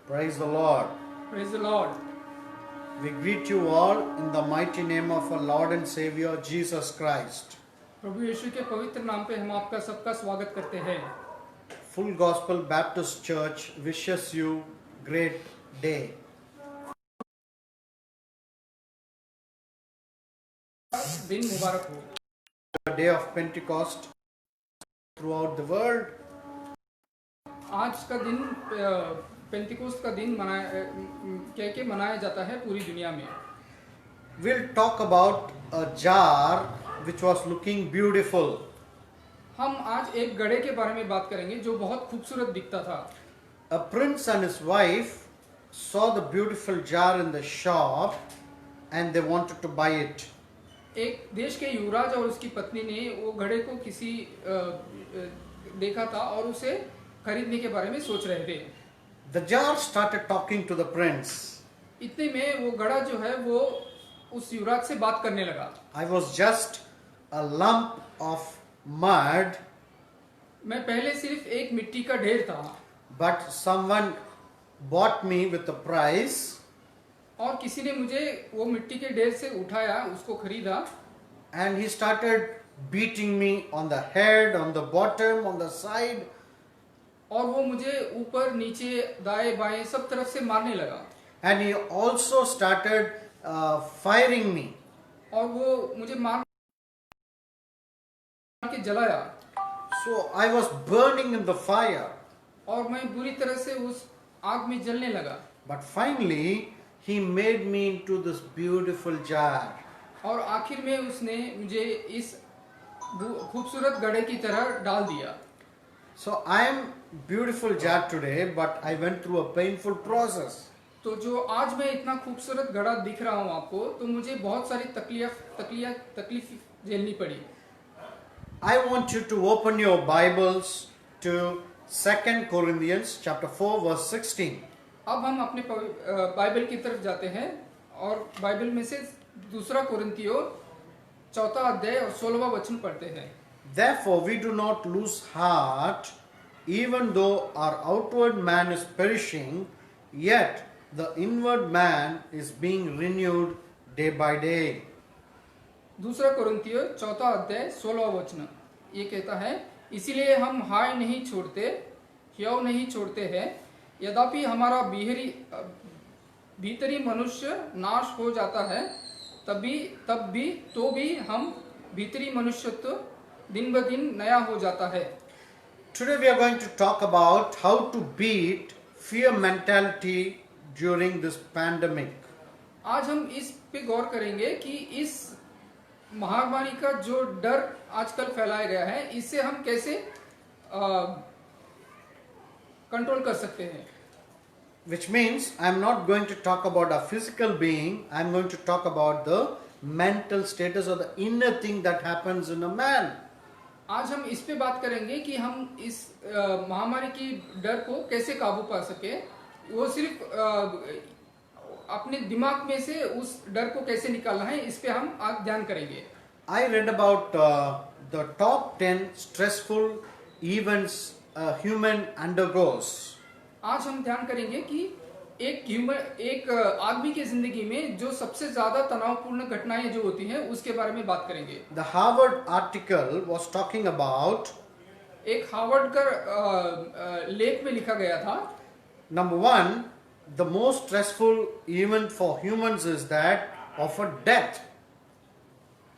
Praise the Lord. Praise the Lord. We greet you all in the mighty name of our Lord and Savior Jesus Christ. प्रभु यीशु के पवित्र नाम पे हम आपका सबका स्वागत करते हैं. Full Gospel Baptist Church wishes you great day. दिन मुबारक हो. The day of Pentecost throughout the world. आज का दिन पेंटिकोस्ट का दिन मनाया जाता है पूरी दुनिया में. We'll talk about a jar which was looking beautiful. हम आज एक घड़े के बारे में बात करेंगे जो बहुत खूबसूरत दिखता था. A prince and his wife saw the beautiful jar in the shop and they wanted to buy it. एक देश के युवराज और उसकी पत्नी ने वो घड़े को किसी देखा था और उसे खरीदने के बारे में सोच रहे थे. The jar started talking to the prince. इतने में वो घड़ा जो है वो उस युवराज से बात करने लगा. I was just a lump of mud, मैं पहले सिर्फ एक मिट्टी का ढेर था, but someone bought me with a price. और किसी ने मुझे वो मिट्टी के ढेर से उठाया, उसको खरीदा. And he started beating me on the head, on the bottom, on the side. और वो मुझे ऊपर नीचे दाएं बाएं सब तरफ से मारने लगा. And he also started firing me. और वो मुझे मार के जलाया. So I was burning in the fire. और मैं बुरी तरह से उस आग में जलने लगा. But finally he made me into this beautiful jar. और आखिर में उसने मुझे इस खूबसूरत घड़े की तरह डाल दिया. So I am beautiful jar today, but I went through a painful process. तो जो आज मैं इतना खूबसूरत घड़ा दिख रहा हूँ आपको, तो मुझे बहुत सारी तकलीफ झेलनी पड़ी. I want you to open your Bibles to 2 Corinthians chapter 4 verse 16. अब हम अपने बाइबल की तरफ जाते हैं और बाइबल में से 2 कोरिन्थियों 4 अध्याय और 16वां वचन पढ़ते हैं. Therefore we do not lose heart, even though our outward man is perishing, yet the inward man is being renewed day by day. 2 कोरिन्थियों 4 अध्याय 16वां वचन ये कहता है, इसीलिए हम हाय नहीं छोड़ते, ह्यव नहीं छोड़ते हैं, यद्यपि हमारा भीतरी मनुष्य नाश हो जाता है, तब भी हम भीतरी मनुष्यत्व दिन ब दिन नया हो जाता है. Today we are going to talk about how to beat fear mentality during this pandemic. आज हम इस पे गौर करेंगे कि इस महामारी का जो डर आजकल फैलाया गया है, इससे हम कैसे कंट्रोल कर सकते हैं. Which means I am not going to talk about a physical being, I am going to talk about the mental status or the inner thing that happens in a man. आज हम इस पे बात करेंगे कि हम इस महामारी की डर को कैसे काबू पा सके. वो सिर्फ अपने दिमाग में से उस डर को कैसे निकालना है, इस पे हम आज ध्यान करेंगे. I read about the top 10 stressful events a human undergoes. आज हम ध्यान करेंगे कि एक आदमी की जिंदगी में जो सबसे ज्यादा तनावपूर्ण घटनाएं जो होती हैं उसके बारे में बात करेंगे. The Harvard article was talking about, एक हार्वर्ड का लेख में लिखा गया था. number 1, the most stressful event for humans is that of a death.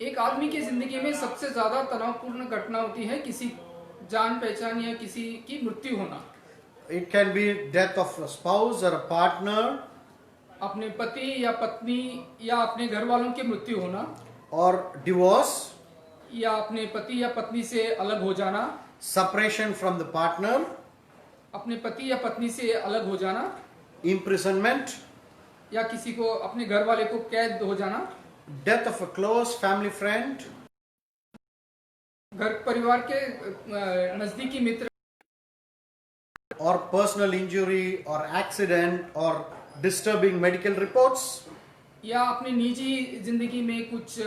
एक आदमी की जिंदगी में सबसे ज्यादा तनावपूर्ण घटना होती है किसी जान पहचान या किसी की मृत्यु होना. It can be death of a spouse or a partner, अपने पति या पत्नी या अपने घर वालों की मृत्यु होना, or divorce, या अपने पति या पत्नी से अलग हो जाना, separation from the partner, अपने पति या पत्नी से अलग हो जाना, imprisonment, या किसी को अपने घर वाले को कैद हो जाना, death of a close family friend, घर परिवार के नजदीकी मित्र, or personal injury or accident or disturbing medical reports, या अपनी निजी जिंदगी में कुछ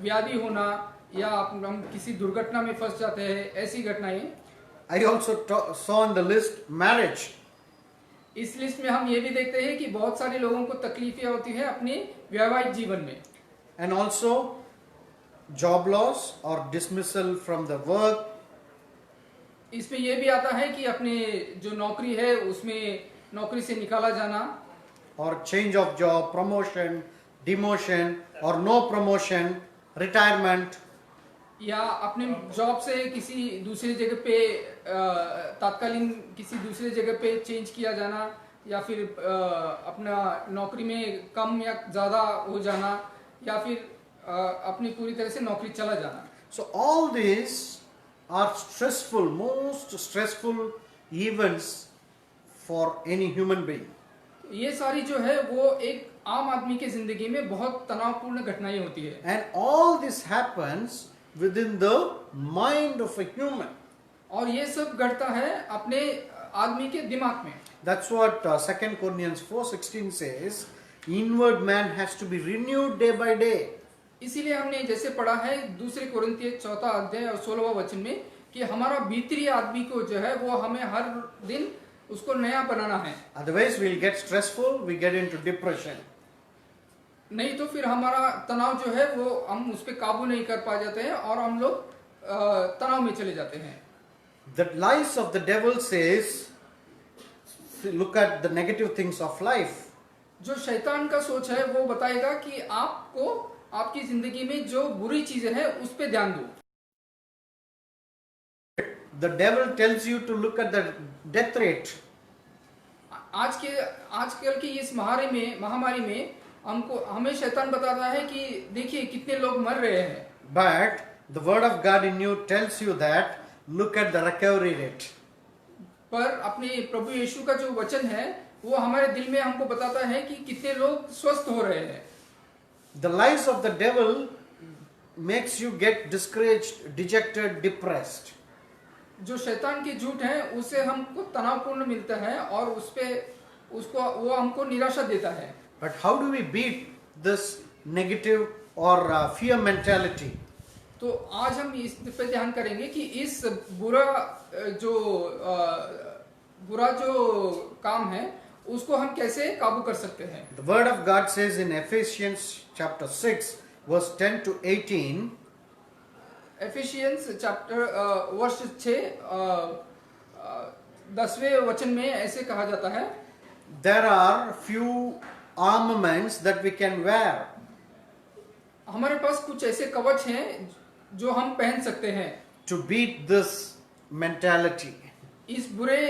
व्याधि होना, या हम किसी दुर्घटना में फंस जाते हैं, ऐसी घटनाएं. I also saw on the list marriage. इस लिस्ट में हम ये भी देखते हैं कि बहुत सारे लोगों को तकलीफें होती है अपने वैवाहिक जीवन में, and also job loss or dismissal from the work, इसमें ये भी आता है कि अपने जो नौकरी है उसमें नौकरी से निकाला जाना, or change of job, promotion, demotion, or no promotion, retirement, या अपने जॉब से किसी दूसरी जगह पे तात्कालीन किसी दूसरी जगह पे चेंज किया जाना, या फिर अपना नौकरी में कम या ज़्यादा हो जाना, या फिर अपनी पूरी तरह से नौकरी चला जाना। So all these are stressful, most stressful events for any human being. ये सारी जो है वो एक आम आदमी के जिंदगी में बहुत तनावपूर्ण घटनाएं होती है, And all this happens within the mind of a human. और ये सब घटता है अपने आदमी के दिमाग में। That's what 2 Corinthians 4:16 says. Inward man has to be renewed day by day. इसीलिए हमने जैसे पढ़ा है दूसरे कोरिन्थिय 4 अध्याय और 16वां वचन में कि हमारा भीतरी आदमी को जो है वो हमें हर दिन उसको नया बनाना है, Otherwise, we'll get stressful, we get into depression. नहीं तो फिर हमारा तनाव जो है वो हम उस पर काबू नहीं कर पा जाते हैं और हम लोग तनाव में चले जाते हैं। The lies of the devil says, look at the negative things of life. जो शैतान का सोच है वो बताएगा कि आपको आपकी जिंदगी में जो बुरी चीजें हैं उस पे ध्यान दो। The devil tells you to look at the death rate. आजकल की इस महामारी में हमें शैतान बताता है कि देखिए कितने लोग मर रहे हैं, But the word of God in you tells you that look at the recovery rate. पर अपने प्रभु यीशु का जो वचन है वो हमारे दिल में हमको बताता है कि कितने लोग स्वस्थ हो रहे हैं। The lies of the devil makes you get discouraged, dejected, depressed. जो शैतान के झूठ है उससे हमको तनावपूर्ण मिलता है और वो हमको निराशा देता है। But how do we beat this negative or fear mentality? तो आज हम इस पे ध्यान करेंगे कि इस बुरा जो काम है उसको हम कैसे काबू कर सकते हैं। The word of God says in Ephesians chapter 6 verse 10 to 18, efficiency chapter वर्ष 6 10वें वचन में ऐसे कहा जाता है, there are few armaments that we can wear. हमारे पास कुछ ऐसे कवच हैं जो हम पहन सकते हैं To beat this mentality. इस बुरे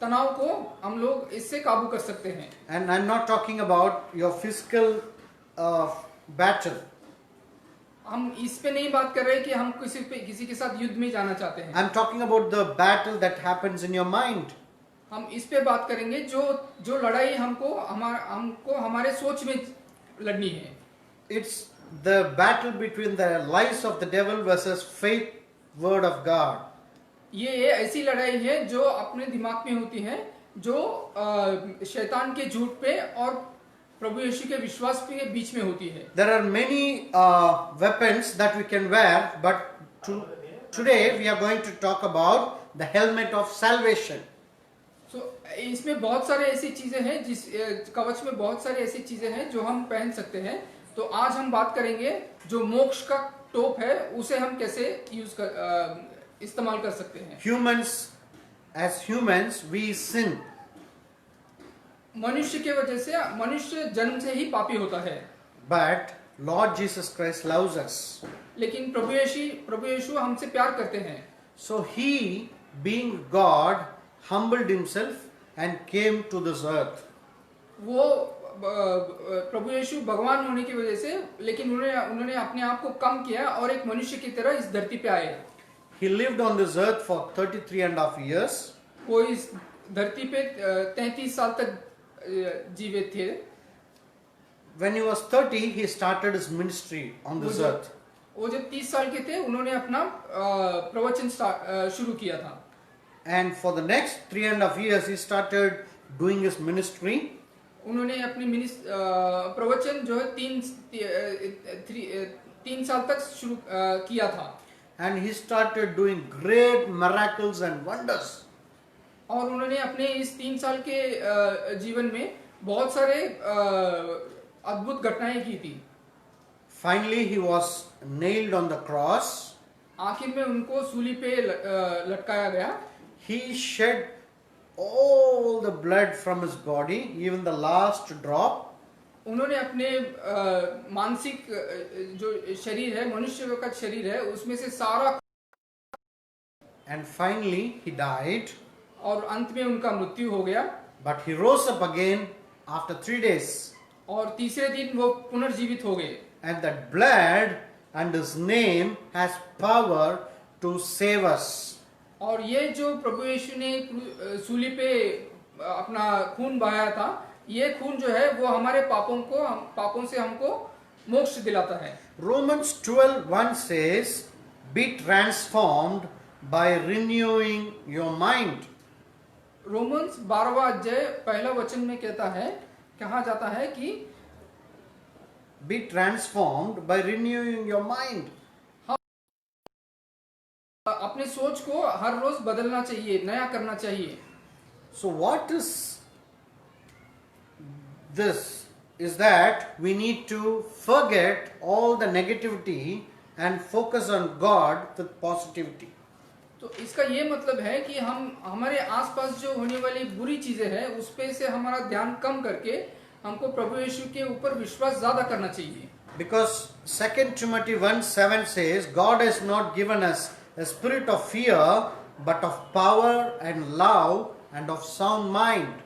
तनाव को हम लोग इससे काबू कर सकते हैं। And I'm not talking about your physical battle. हम इस पे नहीं बात कर रहे कि हम किसी के साथ युद्ध में जाना चाहते हैं। I'm talking about the battle that happens in your mind. हम इस पे बात करेंगे जो लड़ाई हमको हमारे सोच में लड़नी है। It's the battle between the lies of the devil versus faith word of God. ये ऐसी लड़ाई है जो अपने दिमाग में होती है, जो शैतान के झूठ पे और प्रभु यीशु के विश्वास के बीच में होती है। There are many weapons that we can wear, but today we are going to talk about the helmet of salvation. So, इसमें बहुत सारे ऐसी चीजें हैं जिस कवच में बहुत सारी ऐसी चीजें हैं जो हम पहन सकते हैं। तो आज हम बात करेंगे जो मोक्ष का टोप है उसे हम कैसे इस्तेमाल कर सकते हैं। As humans, we sin. मनुष्य के वजह से मनुष्य जन्म से ही पापी होता है, But Lord Jesus Christ loves us. लेकिन प्रभु यीशु हमसे प्यार करते हैं। So he, being God, humbled himself and came to this earth. वो प्रभु यीशु भगवान होने की वजह से लेकिन उन्होंने अपने आप को कम किया और एक मनुष्य की तरह इस धरती पे आए। He lived on this earth for 33.5 years. वो इस धरती पे 33 साल तक जीवित थे। When he was 30, he started his ministry on this earth. वो जब 30 साल के थे उन्होंने अपना प्रवचन शुरू किया था। And for the next 3.5 years, he started doing his ministry. उन्होंने अपनी प्रवचन जो है 3 साल तक शुरू किया था। And he started doing great miracles and wonders. और उन्होंने अपने इस 3 साल के जीवन में बहुत सारे अद्भुत घटनाएं की थी। Finally, he was nailed on the cross. आखिर में उनको सूली पे लटकाया गया। He shed all the blood from his body, even the last drop. उन्होंने अपने मानसिक जो शरीर है, मनुष्य का शरीर है, उसमें से सारा, And finally, he died. और अंत में उनका मृत्यु हो गया। But he rose up again after 3 days. और तीसरे दिन वो पुनर्जीवित हो गए। And that blood and his name has power to save us. और ये जो प्रभु यीशु ने सूली पे अपना खून बहाया था, ये खून जो है वो हमारे पापों से हमको मोक्ष दिलाता है। Romans 12:1 says, "Be transformed by renewing your mind." Romans 12वां अध्याय पहला वचन में कहा जाता है कि Be transformed by renewing your mind. अपने सोच को हर रोज बदलना चाहिए, नया करना चाहिए। So what is this? Is that we need to forget all the negativity and focus on God with positivity. तो इसका ये मतलब है कि हम हमारे आसपास जो होने वाली बुरी चीजें हैं उस पे से हमारा ध्यान कम करके हमको प्रभु यीशु के ऊपर विश्वास ज्यादा करना चाहिए। Because 2 Timothy 1:7 says, God has not given us a spirit of fear, but of power and love and of sound mind.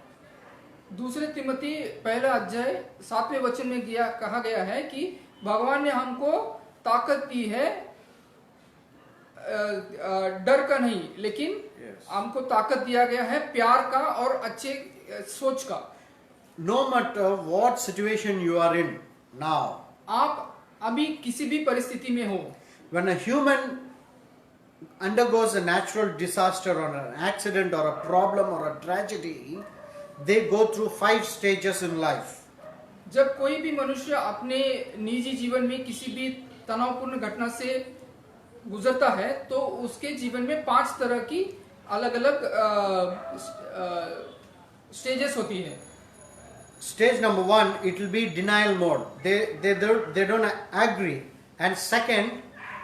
दूसरे तिमोथी पहला अध्याय 7वें वचन में कहा गया है कि भगवान ने हमको ताकत दी है, डर का नहीं, लेकिन हमको ताकत दिया गया है प्यार का और अच्छे सोच का। No matter what situation you are in now, आप अभी किसी भी परिस्थिति में हो, when a human undergoes a natural disaster or an accident or a problem or a tragedy, they go through 5 stages in life. जब कोई भी मनुष्य अपने निजी जीवन में किसी भी तनावपूर्ण घटना से गुजरता है तो उसके जीवन में 5 तरह की अलग अलग स्टेजेस होती है। Stage number 1, it will be denial mode. They don't agree. And second,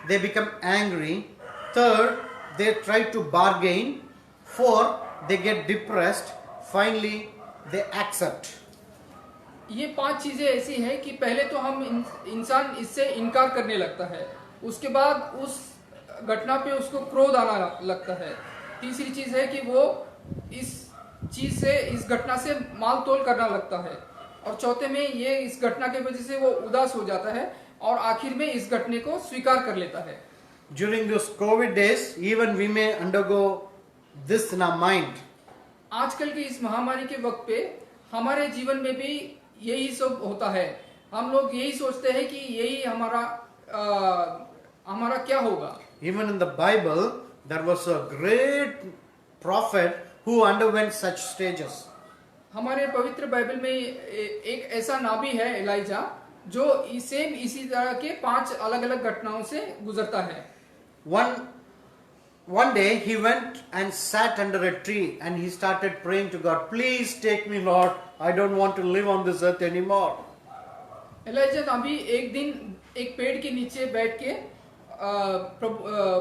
they become angry. Third, they try to bargain. Fourth, they get depressed. Finally, they accept. ये 5 चीजें ऐसी हैं कि पहले तो हम इंसान इससे इनकार करने लगता है, उसके बाद उस घटना पे उसको क्रोध आना लगता है। तीसरी चीज है कि वो इस चीज से, इस घटना से माल तोल करना लगता है, और चौथे में ये इस घटना की वजह से वो उदास हो जाता है, और आखिर में इस घटने को स्वीकार कर लेता है। During those COVID days, even we may undergo this in our mind. आजकल की इस महामारी के वक्त पे हमारे जीवन में भी यही सब होता है। हम लोग यही सोचते हैं कि यही हमारा क्या होगा। Even in the Bible, there was a great prophet who underwent such stages. हमारे पवित्र बाइबल में एक ऐसा नबी है एलाइजा, जो इसी तरह के 5 अलग अलग घटनाओं से गुजरता है। One day he went and sat under a tree and he started praying to God, "Please take me, Lord. I don't want to live on this earth anymore." Elijah नबी एक दिन एक पेड़ के नीचे बैठ के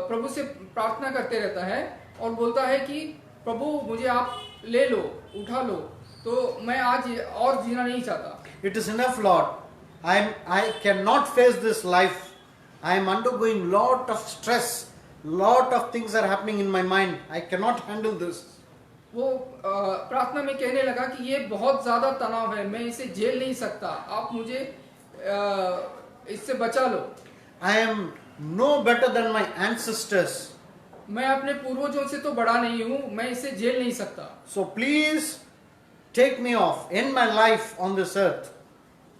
प्रभु से प्रार्थना करते रहता है और बोलता है कि प्रभु मुझे आप ले लो, उठा लो, तो मैं आज और जीना नहीं चाहता। It is enough, Lord. I cannot face this life. I am undergoing lot of stress. Lot of things are happening in my mind. I cannot handle this. वो प्रार्थना में कहने लगा कि ये बहुत ज्यादा तनाव है, मैं इसे झेल नहीं सकता, आप मुझे इससे बचा लो। I am no better than my ancestors. मैं अपने पूर्वजों से तो बड़ा नहीं हूँ, मैं इसे झेल नहीं सकता। So please take me off, end my life on this earth.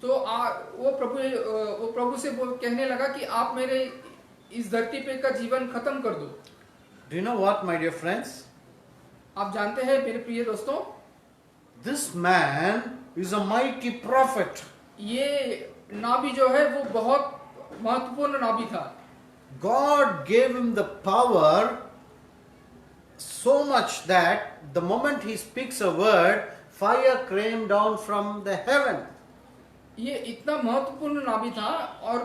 तो वो प्रभु से कहने लगा कि आप मेरे इस धरती पे का जीवन खत्म कर दो। Do you know what, my dear friends? आप जानते हैं मेरे प्रिय दोस्तों, This man is a mighty prophet. ये नाबी जो है वो बहुत महत्वपूर्ण नाबी था। God gave him the power so much that the moment he speaks a word, fire came down from the heaven. ये इतना महत्वपूर्ण नाभी था और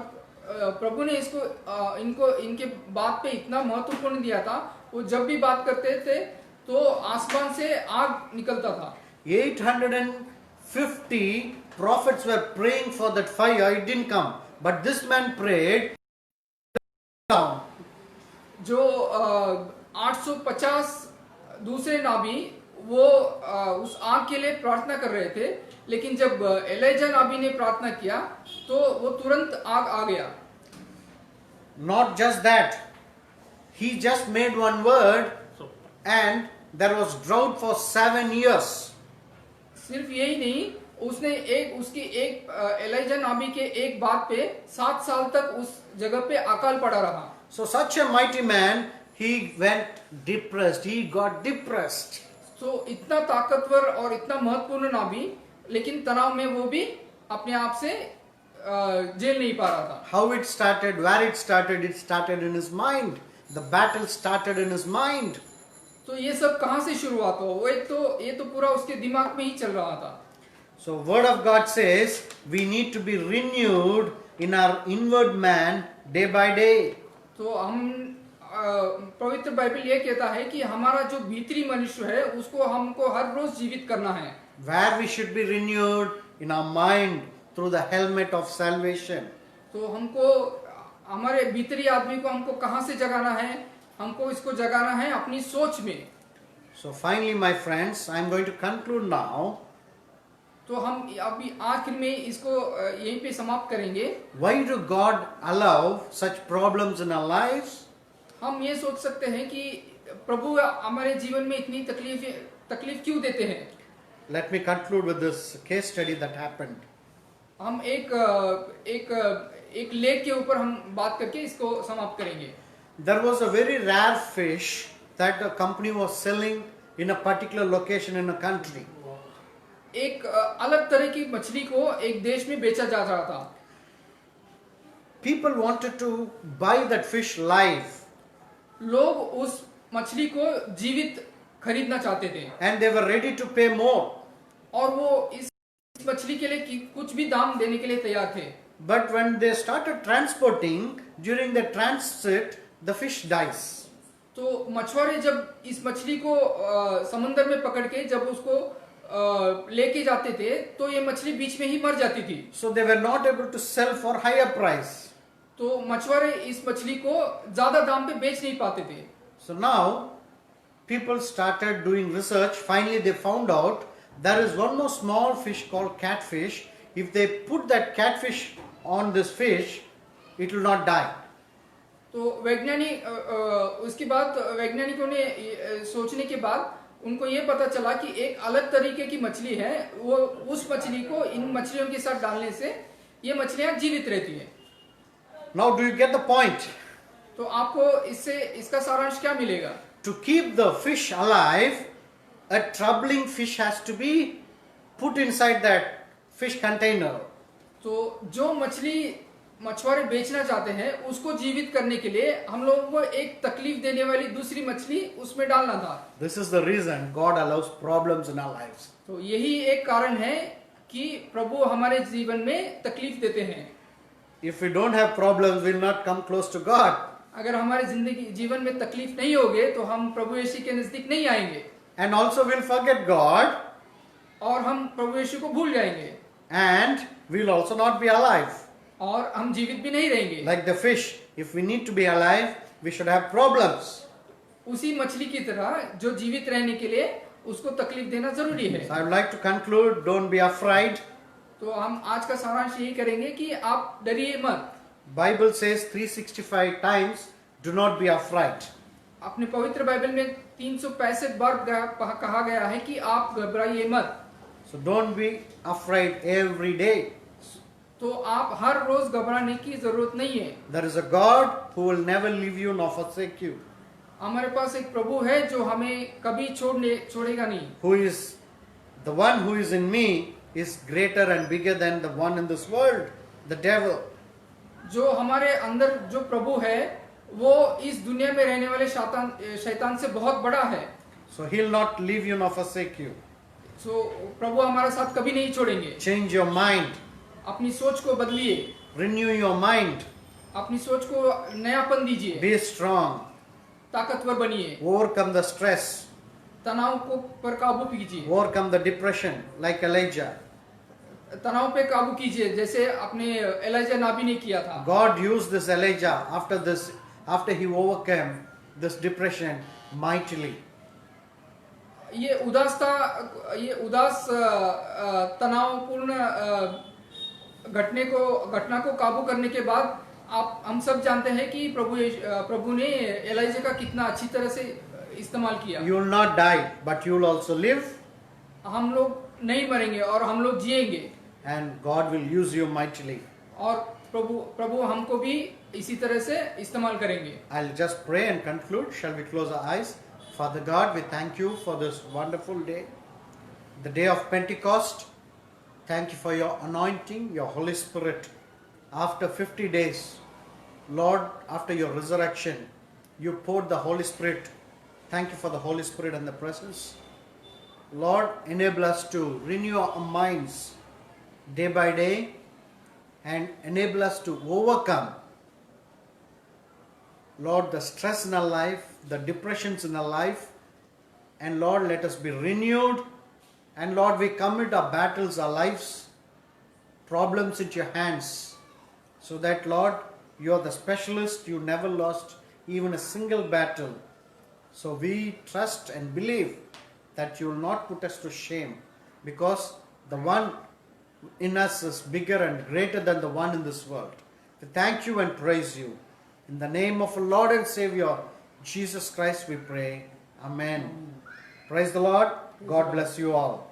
प्रभु ने इसको इनको इनके बात पे इतना महत्वपूर्ण दिया था। वो जब भी बात करते थे तो आसमान से आग निकलता था। 850 prophets were praying for that fire, it didn't come. But this man prayed down. जो 850 दूसरे नाभी वो उस आग के लिए प्रार्थना कर रहे थे, लेकिन जब एलिजा नाभी ने प्रार्थना किया तो वो तुरंत आग आ गया। Not just that, he just made one word and there was drought for 7 years. सिर्फ यही नहीं, उसने उसकी एलिजा नाभी के एक बात पे 7 साल तक उस जगह पे अकाल पड़ा रहा। So such a mighty man, he went depressed, he got depressed. तो इतना ताकतवर और इतना महत्वपूर्ण नाभी, लेकिन तनाव में वो भी अपने आप से झेल नहीं पा रहा था। How it started, where it started in his mind. The battle started in his mind. तो ये सब कहाँ से शुरुआत हुआ? वो ये तो पूरा उसके दिमाग में ही चल रहा था। So word of God says we need to be renewed in our inward man day by day. तो हम पवित्र बाइबल ये कहता है कि हमारा जो भीतरी मनुष्य है उसको हमको हर रोज जीवित करना है। Where we should be renewed in our mind through the helmet of salvation. तो हमको हमारे भीतरी आदमी को हमको कहाँ से जगाना है? हमको इसको जगाना है अपनी सोच में। So finally, my friends, I am going to conclude now. तो हम अभी आखिर में इसको यहीं पे समाप्त करेंगे। Why do God allow such problems in our lives? हम ये सोच सकते हैं कि प्रभु हमारे जीवन में इतनी तकलीफ क्यों देते हैं? Let me conclude with this case study that happened. हम एक लेख के ऊपर हम बात करके इसको समाप्त करेंगे। There was a very rare fish that a company was selling in a particular location in a country. एक अलग तरह की मछली को एक देश में बेचा जा रहा था। People wanted to buy that fish live. लोग उस मछली को जीवित खरीदना चाहते थे। And they were ready to pay more. और वो इस मछली के लिए कुछ भी दाम देने के लिए तैयार थे। But when they started transporting, during the transit, the fish dies. तो मछुआरे जब इस मछली को समंदर में पकड़ के जब उसको लेके जाते थे तो ये मछली बीच में ही मर जाती थी। So they were not able to sell for higher price. तो मछुआरे इस मछली को ज्यादा दाम पे बेच नहीं पाते थे। So now people started doing research. Finally they found out there is one more small fish called catfish. If they put that catfish on this fish, it will not die. तो उसके बाद वैज्ञानिकों ने सोचने के बाद उनको ये पता चला कि एक अलग तरीके की मछली है, वो उस मछली को इन मछलियों के साथ डालने से ये मछलियां जीवित रहती है। Now do you get the point? तो आपको इसका सारांश क्या मिलेगा? To keep the fish alive, a troubling fish has to be put inside that fish container. तो जो मछली मछुआरे बेचना चाहते हैं उसको जीवित करने के लिए हम लोगों को एक तकलीफ देने वाली दूसरी मछली उसमें डालना था। This is the reason God allows problems in our lives. तो यही एक कारण है कि प्रभु हमारे जीवन में तकलीफ देते हैं। If we don't have problems, we will not come close to God. अगर हमारे जीवन में तकलीफ नहीं होगे तो हम प्रभु यीशु के नजदीक नहीं आएंगे। And also we'll forget God. और हम प्रभु यीशु को भूल जाएंगे। And we'll also not be alive. और हम जीवित भी नहीं रहेंगे। Like the fish, if we need to be alive, we should have problems. उसी मछली की तरह जो जीवित रहने के लिए उसको तकलीफ देना जरूरी है। So I would like to conclude, don't be afraid. तो हम आज का सारांश यही करेंगे कि आप डरिए मत। Bible says 365 times, do not be afraid. अपने पवित्र बाइबल में 365 बार कहा गया है कि आप घबराइए मत। So don't be afraid every day. तो आप हर रोज घबराने की जरूरत नहीं है। There is a God who will never leave you nor forsake you. हमारे पास एक प्रभु है जो हमें कभी छोड़ेगा नहीं। Who is the one who is in me is greater and bigger than the one in this world, the devil. जो हमारे अंदर जो प्रभु है वो इस दुनिया में रहने वाले शैतान से बहुत बड़ा है। So he'll not leave you nor forsake you. सो प्रभु हमारा साथ कभी नहीं छोड़ेंगे। Change your mind. अपनी सोच को बदलिए, Renew your mind. अपनी सोच को नयापन दीजिए, Be strong. ताकतवर बनिए, Overcome the stress. तनाव को पर काबू कीजिए, Overcome the depression like Elijah. तनाव पे काबू कीजिए जैसे अपने एलिजा नाबी ने किया था। God used this Elijah after he overcame this depression mightily. ये उदास तनावपूर्ण घटना को काबू करने के बाद हम सब जानते हैं कि प्रभु ने एलिजा का कितना अच्छी तरह से इस्तेमाल किया। You will not die, but you will also live, हम लोग नहीं मरेंगे और हम लोग जिएंगे, and God will use you mightily. और प्रभु हमको भी इसी तरह से इस्तेमाल करेंगे। I'll just pray and conclude. Shall we close our eyes? Father God, we thank you for this wonderful day, the day of Pentecost. Thank you for your anointing, your Holy Spirit. After 50 days, Lord, after your resurrection, you poured the Holy Spirit. Thank you for the Holy Spirit and the presence. Lord, enable us to renew our minds day by day and enable us to overcome, Lord, the stress in our life, the depressions in our life, and Lord, let us be renewed. And Lord, we commit our battles, our lives, problems into your hands, so that, Lord, you are the specialist, you never lost even a single battle. So we trust and believe that you will not put us to shame, because the one in us is bigger and greater than the one in this world. We thank you and praise you. In the name of our Lord and Savior, Jesus Christ, we pray. Amen. Praise the Lord. God bless you all.